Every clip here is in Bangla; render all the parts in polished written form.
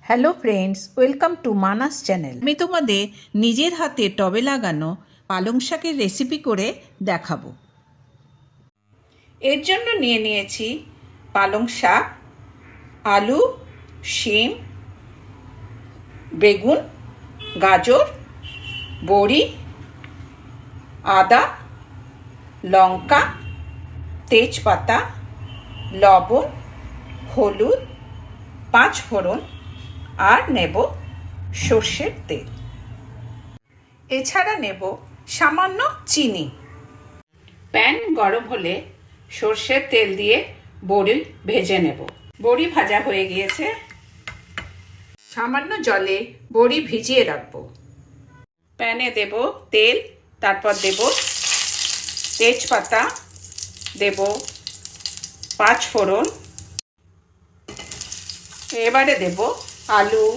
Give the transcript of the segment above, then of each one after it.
Hello friends, welcome to Manas channel. আমি তোমাদের নিজের হাতে টবে লাগানো পালং শাকের রেসিপি করে দেখাবো। এর জন্য নিয়ে নিয়েছি পালং শাক, আলু, শিম, বেগুন, গাজর, বড়ি, আদা, লঙ্কা, তেজপাতা, লবণ, হলুদ, 5 ফোড়ন আর নেব সর্ষের তেল। এছাড়া নেব সামান্য চিনি। প্যান গরম হলে সর্ষের তেল দিয়ে বড়ি ভেজে নেব। বড়ি ভাজা হয়ে গিয়েছে, সামান্য জলে বড়ি ভিজিয়ে রাখবো। প্যানে দেব তেল, তারপর দেব তেজপাতা, দেব 5 ফোড়ন, এবারে দেব আলু,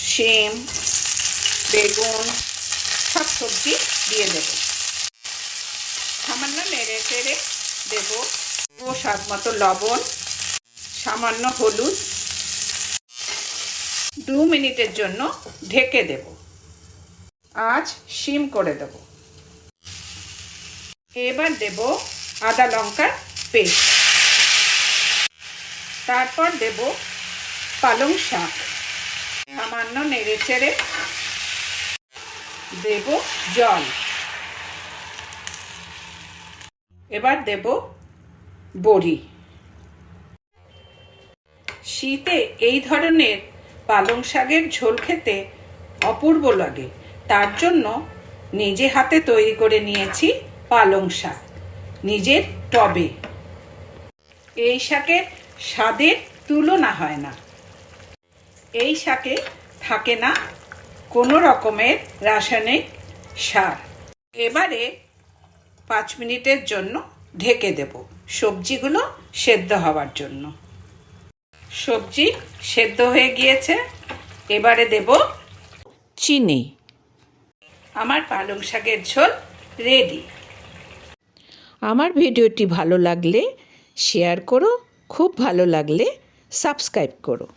শিম, বেগুন, সব সবজি দিয়ে দেব। সামান্য নেড়ে চেড়ে দেব স্বাদ মতো লবণ, সামান্য হলুদ। 2 মিনিটের জন্য ঢেকে দেব। আঁচ সিম করে দেব। এবার দেব আদা লঙ্কার পেস্ট, তারপর দেব পালং শাক। সামান্য নেড়ে চেড়ে দেব জল। এবার দেব বড়ি। শীতে এই ধরনের পালং শাকের ঝোল খেতে অপূর্ব লাগে। তার জন্য নিজে হাতে তৈরি করে নিয়েছি পালং শাক নিজের টবে। এই শাকের স্বাদের তুলনা হয় না। এই শাকে থাকে না কোনো রকমের রাসায়নিক সার। এবারে 5 মিনিটের জন্য ঢেকে দেব সবজিগুলো সেদ্ধ হওয়ার জন্য। সবজি সেদ্ধ হয়ে গিয়েছে, এবারে দেব চিনি। আমার পালং শাকের ঝোল রেডি। আমার ভিডিওটি ভালো লাগলে শেয়ার করো, খুব ভালো লাগলে সাবস্ক্রাইব করো।